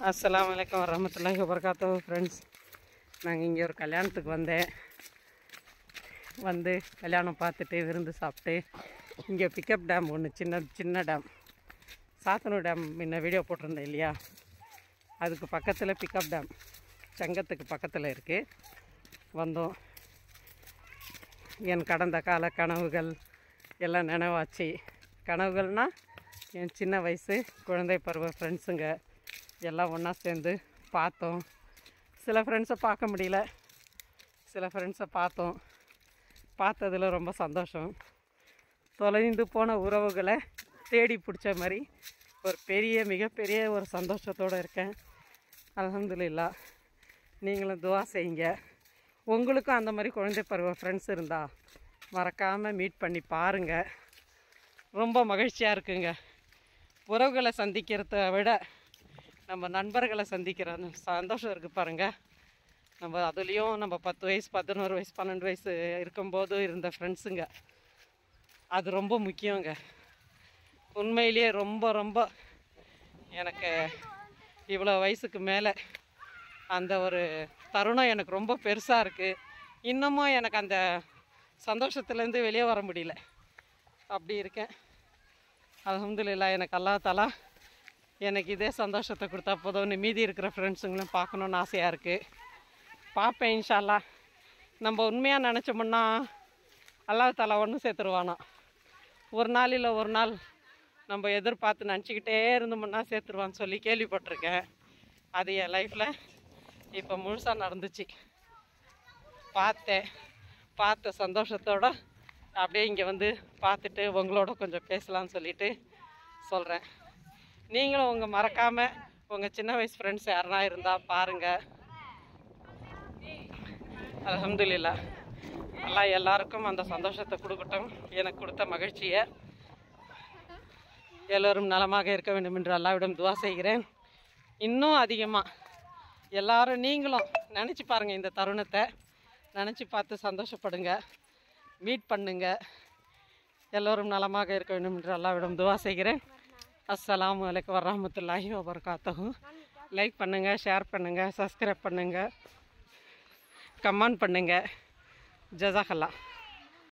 அஸ்ஸலாமு அலைக்கும் வரஹ்மத்துல்லாஹி வபரகாத்துஹு. ஃப்ரெண்ட்ஸ், நாங்கள் இங்கே ஒரு கல்யாணத்துக்கு வந்து கல்யாணம் பார்த்துட்டு விருந்து சாப்பிட்டு இங்கே பிக்கப் டேம் ஒன்று சின்ன டேம், சாத்தனூர் டேம் முன்ன வீடியோ போட்டிருந்தேன் இல்லையா, அதுக்கு பக்கத்தில் பிக்கப் டேம் சங்கத்துக்கு பக்கத்தில் இருக்குது. வந்தோம். என் கடந்த கால கனவுகள் எல்லாம் நினைவாச்சு. கனவுகள்னால் என் சின்ன வயசு குழந்தை பருவ ஃப்ரெண்ட்ஸுங்க எல்லாம் ஒன்றா சேர்ந்து பார்த்தோம். சில ஃப்ரெண்ட்ஸை பார்க்க முடியல, சில ஃப்ரெண்ட்ஸை பார்த்ததில் ரொம்ப சந்தோஷம். தொலைந்து போன உறவுகளை தேடி பிடிச்ச மாதிரி ஒரு மிகப்பெரிய ஒரு சந்தோஷத்தோடு இருக்கேன். அல்ஹம்துலில்லாஹ். நீங்களும் துவா செய்யுங்க. உங்களுக்கும் அந்த மாதிரி குழந்தை பருவ ஃப்ரெண்ட்ஸ் இருந்தால் மறக்காமல் மீட் பண்ணி பாருங்கள். ரொம்ப மகிழ்ச்சியாக இருக்குங்க. உறவுகளை சந்திக்கிறத விட நம்ம நண்பர்களை சந்திக்கிற அந்த சந்தோஷம் இருக்குது பாருங்கள். நம்ம அதுலேயும் நம்ம 10 வயசு 11 வயசு 12 வயசு இருக்கும்போது இருந்த ஃப்ரெண்ட்ஸுங்க, அது ரொம்ப முக்கியங்க. உண்மையிலேயே ரொம்ப எனக்கு இவ்வளோ வயசுக்கு மேலே அந்த ஒரு தருணம் எனக்கு ரொம்ப பெருசாக இருக்குது. இன்னமும் எனக்கு அந்த சந்தோஷத்துலேருந்து வெளியே வர முடியல. அப்படி இருக்கேன். அல்ஹம்துலில்லாஹ். எனக்கு அல்லாஹ் தஆலா எனக்கு இதே சந்தோஷத்தை கொடுத்தா போதும்னு மீதி இருக்கிற ஃப்ரெண்ட்ஸுங்களும் பார்க்கணுன்னு ஆசையாக இருக்குது. பார்ப்பேன் இன்ஷா அல்லாஹ். நம்ம உண்மையாக நினச்சோம்னா அல்லாஹ் தஆலா ஒன்று சேர்த்துருவானோ. ஒரு நாள் இல்லை ஒரு நாள் நம்ம எதிர்பார்த்து நினச்சிக்கிட்டே இருந்தோம்னா சேர்த்துருவான்னு சொல்லி கேள்விப்பட்டிருக்கேன். அது என் லைஃப்பில் இப்போ முழுசாக நடந்துச்சு. பார்த்த சந்தோஷத்தோடு அப்படியே இங்கே வந்து பார்த்துட்டு உங்களோட கொஞ்சம் பேசலான்னு சொல்லிட்டு சொல்கிறேன். நீங்களும் உங்கள் மறக்காமல் உங்கள் சின்ன வயசு ஃப்ரெண்ட்ஸ் யாருனா இருந்தால் பாருங்கள். அல்ஹம்துலில்லாஹ். அல்லாஹ் எல்லாருக்கும் அந்த சந்தோஷத்தை கொடுக்கட்டும். எனக்கு கொடுத்த மகிழ்ச்சியை எல்லோரும் நலமாக இருக்க வேண்டும் என்று அல்லாஹ்விடம் துவா செய்கிறேன். இன்னும் அதிகமாக எல்லாரும் நீங்களும் நினச்சி பாருங்கள். இந்த தருணத்தை நினச்சி பார்த்து சந்தோஷப்படுங்க, மீட் பண்ணுங்க. எல்லோரும் நலமாக இருக்க வேண்டும் என்று அல்லாஹ்விடம் துவா செய்கிறேன். அஸ்ஸலாமு அலைக்கும் வரஹ்மத்துல்லாஹி வபரகாத்துஹு. லைக் பண்ணுங்கள், ஷேர் பண்ணுங்கள், சப்ஸ்கிரைப் பண்ணுங்கள், கமெண்ட் பண்ணுங்கள். ஜஸாக்கல்லாஹ்.